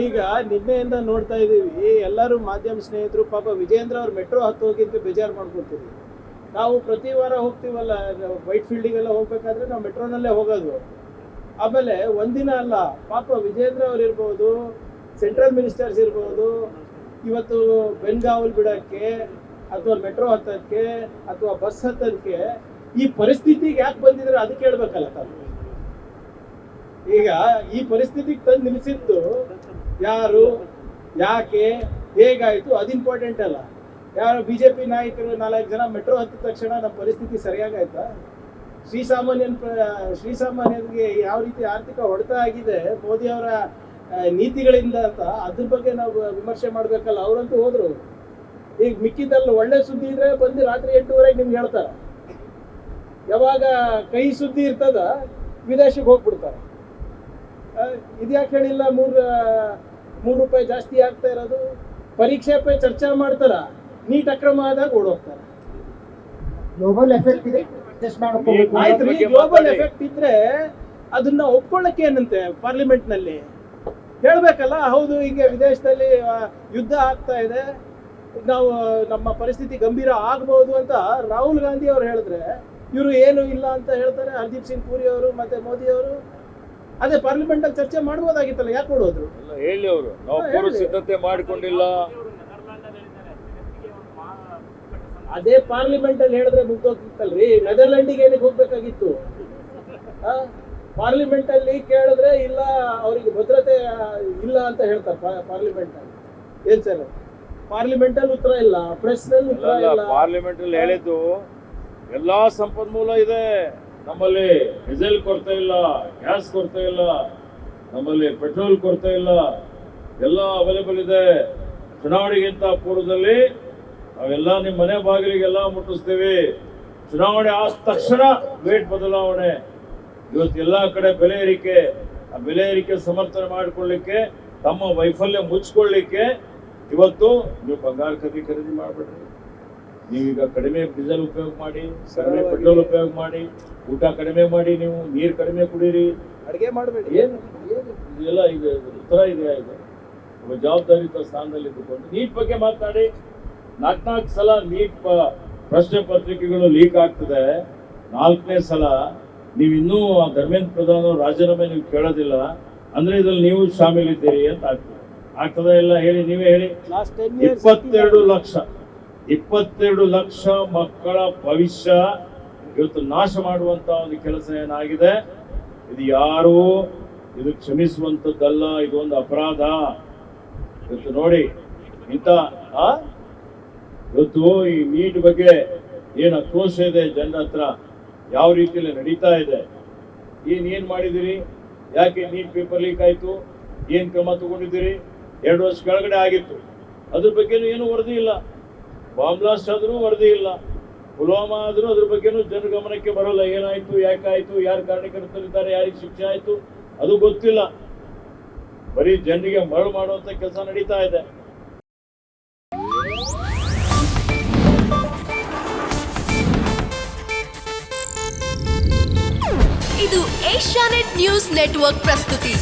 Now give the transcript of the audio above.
ಈಗ ನಿನ್ನೆಯಿಂದ ನೋಡ್ತಾ ಇದ್ದೀವಿ, ಎಲ್ಲರೂ ಮಾಧ್ಯಮ ಸ್ನೇಹಿತರು ಪಾಪ ವಿಜೇಂದ್ರ ಅವ್ರು ಮೆಟ್ರೋ ಹತ್ತು ಹೋಗಿದ್ದು ಬೇಜಾರು ಮಾಡ್ಕೊತೀವಿ. ನಾವು ಪ್ರತಿ ವಾರ ಹೋಗ್ತೀವಲ್ಲ ವೈಟ್ ಫೀಲ್ಡಿಗೆಲ್ಲ ಹೋಗ್ಬೇಕಾದ್ರೆ ನಾವು ಮೆಟ್ರೋನಲ್ಲೇ ಹೋಗೋದು. ಆಮೇಲೆ ಒಂದಿನ ಅಲ್ಲ, ಪಾಪ ವಿಜೇಂದ್ರ ಅವ್ರು ಇರ್ಬೋದು, ಸೆಂಟ್ರಲ್ ಮಿನಿಸ್ಟರ್ಸ್ ಇರ್ಬೋದು, ಇವತ್ತು ಬೆನ್ಗಾವಲ್ ಬಿಡೋಕ್ಕೆ ಅಥವಾ ಮೆಟ್ರೋ ಹತ್ತಕ್ಕೆ ಅಥವಾ ಬಸ್ ಹತ್ತಕ್ಕೆ ಈ ಪರಿಸ್ಥಿತಿಗೆ ಯಾಕೆ ಬಂದಿದ್ರೆ ಅದಕ್ಕೆ ಹೇಳ್ಬೇಕಲ್ಲ ತಾನು. ಈಗ ಈ ಪರಿಸ್ಥಿತಿಗೆ ತಂದು ನಿಲ್ಲಿಸಿದ್ದು ಯಾರು, ಯಾಕೆ, ಹೇಗಾಯಿತು ಅದು ಇಂಪಾರ್ಟೆಂಟ್ ಅಲ್ಲ. ಯಾರು ಬಿಜೆಪಿ ನಾಯಕರು 4 ಜನ ಮೆಟ್ರೋ ಹತ್ತಿದ ತಕ್ಷಣ ನಮ್ಮ ಪರಿಸ್ಥಿತಿ ಸರಿಯಾಗಾಯ್ತಾ? ಶ್ರೀಸಾಮಾನ್ಯರಿಗೆ ಯಾವ ರೀತಿ ಆರ್ಥಿಕ ಹೊಡೆತ ಆಗಿದೆ ಮೋದಿ ಅವರ ನೀತಿಗಳಿಂದ ಅಂತ ಅದ್ರ ಬಗ್ಗೆ ನಾವು ವಿಮರ್ಶೆ ಮಾಡಬೇಕಲ್ಲ. ಅವರಂತೂ ಹೋದ್ರು. ಈಗ ಮಿಕ್ಕಿದಲ್ಲಿ ಒಳ್ಳೆ ಸುದ್ದಿ ಇದ್ರೆ ಬಂದು ರಾತ್ರಿ 8:30 ನಿಮ್ಗೆ ಹೇಳ್ತಾರೆ. ಯಾವಾಗ ಕೈ ಸುದ್ದಿ ಇರ್ತದ ವಿದೇಶಕ್ಕೆ ಹೋಗ್ಬಿಡ್ತಾರೆ. ಇದ್ಯಾಕೆ ಹೇಳಿಲ್ಲ 3 ರೂಪಾಯಿ ಜಾಸ್ತಿ ಆಗ್ತಾ ಇರೋದು? ಪರೀಕ್ಷೆ ಪೈ ಚರ್ಚೆ ಮಾಡ್ತಾರ, ನೀಟ್ ಅಕ್ರಮ ಆದಾಗ ಓಡೋಗ್ತಾರೆ. ಗ್ಲೋಬಲ್ ಎಫೆಕ್ಟ್ ಇದೆ, ಆಯ್ತ್ರಿ, ಗ್ಲೋಬಲ್ ಎಫೆಕ್ಟ್ ಇದ್ರೆ ಅದನ್ನ ಒಪ್ಕೊಳ್ಳಕ್ಕೆ ಏನಂತೆ ಪಾರ್ಲಿಮೆಂಟ್ ನಲ್ಲಿ ಹೇಳ್ಬೇಕಲ್ಲ. ಹೌದು, ಈಗ ವಿದೇಶದಲ್ಲಿ ಯುದ್ಧ ಆಗ್ತಾ ಇದೆ, ನಾವು ನಮ್ಮ ಪರಿಸ್ಥಿತಿ ಗಂಭೀರ ಆಗ್ಬಹುದು ಅಂತ ರಾಹುಲ್ ಗಾಂಧಿ ಅವರು ಹೇಳಿದ್ರೆ ಇವರು ಏನು ಇಲ್ಲ ಅಂತ ಹೇಳ್ತಾರೆ. ಹರ್ದೀಪ್ ಸಿಂಗ್ ಪುರಿ ಅವರು ಮತ್ತೆ ಮೋದಿ ಅವರು ಅದೇ ಪಾರ್ಲಿಮೆಂಟ್ ಅಲ್ಲಿ ಚರ್ಚೆ ಮಾಡ್ಬೋದಾಗಿತ್ತಲ್ಲ, ಯಾಕೆ ಕೊಡೋದ್ರು? ಹೇಳಿ ಅವರು ನಾವು ಪೂರ್ವ ಸಿದ್ಧತೆ ಮಾಡಿಕೊಂಡಿಲ್ಲ. ಅದೇ ಪಾರ್ಲಿಮೆಂಟ್ ಅಲ್ಲಿ ಹೇಳಿದ್ರೆ ಮುಗ್ದೋಗ್ತಿತ್ತಲ್ರಿ. ನೆದರ್ಲ್ಯಾಂಡಿಗೆ ಏನಕ್ಕೆ ಹೋಗ್ಬೇಕಾಗಿತ್ತು? ಪಾರ್ಲಿಮೆಂಟ್ ಅಲ್ಲಿ ಕೇಳಿದ್ರೆ ಇಲ್ಲ, ಅವರಿಗೆ ಭದ್ರತೆ ಇಲ್ಲ ಅಂತ ಹೇಳ್ತಾರೆ ಪಾರ್ಲಿಮೆಂಟ್ ಅಲ್ಲಿ. ಏನ್ ಸರ್, ಪಾರ್ಲಿಮೆಂಟ್ ಅಲ್ಲಿ ಉತ್ತರ ಇಲ್ಲ, ಪ್ರೆಸ್ ನಲ್ಲಿ ಉತ್ತರ ಇಲ್ಲ. ಪಾರ್ಲಿಮೆಂಟ್ ಅಲ್ಲಿ ಹೇಳಿದ್ದು ಎಲ್ಲಾ ಸಂಪನ್ಮೂಲ ಇದೆ ನಮ್ಮಲ್ಲಿ. ಡೀಸೆಲ್ ಕೊರತೆ ಇಲ್ಲ, ಗ್ಯಾಸ್ ಕೊರತೆ ಇಲ್ಲ, ನಮ್ಮಲ್ಲಿ ಪೆಟ್ರೋಲ್ ಕೊರತೆ ಇಲ್ಲ, ಎಲ್ಲ ಅವೈಲೇಬಲ್ ಇದೆ. ಚುನಾವಣೆಗಿಂತ ಪೂರ್ವದಲ್ಲಿ ನಾವೆಲ್ಲ ನಿಮ್ಮ ಮನೆ ಬಾಗಿಲಿಗೆಲ್ಲ ಮುಟ್ಟಿಸ್ತೀವಿ. ಚುನಾವಣೆ ಆದ ತಕ್ಷಣ ರೇಟ್ ಬದಲಾವಣೆ. ಇವತ್ತು ಎಲ್ಲ ಕಡೆ ಬೆಲೆ ಏರಿಕೆ. ಆ ಬೆಲೆ ಏರಿಕೆ ಸಮರ್ಥನೆ ಮಾಡಿಕೊಳ್ಳಿಕ್ಕೆ, ತಮ್ಮ ವೈಫಲ್ಯ ಮುಚ್ಚಿಕೊಳ್ಳಿಕ್ಕೆ ಇವತ್ತು ನೀವು ಬಂಗಾರ ಖರೀದಿ ಮಾಡಬೇಡ್ರಿ. ನೀವೀಗ ಕಡಿಮೆ ಡೀಸೆಲ್ ಉಪಯೋಗ ಮಾಡಿ, ಕಡಿಮೆ ಪೆಟ್ರೋಲ್ ಉಪಯೋಗ ಮಾಡಿ, ಊಟ ಕಡಿಮೆ ಮಾಡಿ, ನೀವು ನೀರು ಕಡಿಮೆ ಕುಡೀರಿ, ಅಡುಗೆ ಮಾಡಬೇಡಿ. ಏನು ಇದೆಲ್ಲ ಈಗ ಉತ್ತರ ಇದೆಯಾ? ಇದು ಒಬ್ಬ ಜವಾಬ್ದಾರಿಯುತ ಸ್ಥಾನದಲ್ಲಿ ಇದ್ದುಕೊಂಡು ನೀಟ್ ಬಗ್ಗೆ ಮಾತನಾಡಿ. 4 ಸಲ ನೀಟ್ ಪ್ರಶ್ನೆ ಪತ್ರಿಕೆಗಳು ಲೀಕ್ ಆಗ್ತದೆ. 4ನೇ ಸಲ ನೀವು ಇನ್ನೂ ಧರ್ಮೇಂದ್ರ ಪ್ರಧಾನ್ ಅವರು ರಾಜೀನಾಮೆ ನೀವು ಕೇಳೋದಿಲ್ಲ ಅಂದ್ರೆ ಇದ್ರಲ್ಲಿ ನೀವು ಶಾಮೀಲಿದ್ದೀರಿ ಅಂತ ಆಗ್ತದೆ ಇಲ್ಲ? ಹೇಳಿ, ನೀವೇ ಹೇಳಿ. 22 ಲಕ್ಷ ಮಕ್ಕಳ ಭವಿಷ್ಯ ಇವತ್ತು ನಾಶ ಮಾಡುವಂತ ಒಂದು ಕೆಲಸ ಏನಾಗಿದೆ, ಇದು ಯಾರು ಇದು ಕ್ಷಮಿಸುವಂತದ್ದಲ್ಲ. ಇದು ಒಂದು ಅಪರಾಧ. ಇವತ್ತು ನೋಡಿ, ಇಂಥ ಇವತ್ತು ಈ ನೀಟ್ ಬಗ್ಗೆ ಏನು ಆಕ್ರೋಶ ಇದೆ ಜನರ ಹತ್ರ, ಯಾವ ರೀತಿಯಲ್ಲಿ ನಡೀತಾ ಇದೆ, ಏನ್ ಮಾಡಿದಿರಿ, ಯಾಕೆ ನೀಟ್ ಪೇಪರ್ ಲೀಕ್ ಆಯ್ತು, ಏನ್ ಕ್ರಮ ತಗೊಂಡಿದ್ದೀರಿ? 2 ವರ್ಷ ಕೆಳಗಡೆ ಆಗಿತ್ತು, ಅದ್ರ ಬಗ್ಗೆನೂ ಏನು ವರದಿ ಇಲ್ಲ. ಬಾಂಬ್ ಬ್ಲಾಸ್ಟ್ ಆದ್ರೂ ವರದಿ ಇಲ್ಲ, ಪುಲ್ವಾಮಾ ಆದ್ರೂ ಅದ್ರ ಬಗ್ಗೆನೂ ಜನರ ಗಮನಕ್ಕೆ ಬರೋಲ್ಲ. ಏನಾಯ್ತು, ಯಾಕಾಯ್ತು, ಯಾರು ಕಾರಣಕರ್ತರಿದ್ದಾರೆ, ಯಾರಿಗೆ ಶಿಕ್ಷೆ ಆಯ್ತು ಅದು ಗೊತ್ತಿಲ್ಲ. ಬರೀ ಜನರಿಗೆ ಮರಳು ಮಾಡುವಂತ ಕೆಲಸ ನಡೀತಾ ಇದೆ. ಇದು ಏಷ್ಯಾನೆಟ್ ನ್ಯೂಸ್ ನೆಟ್ವರ್ಕ್ ಪ್ರಸ್ತುತಿ.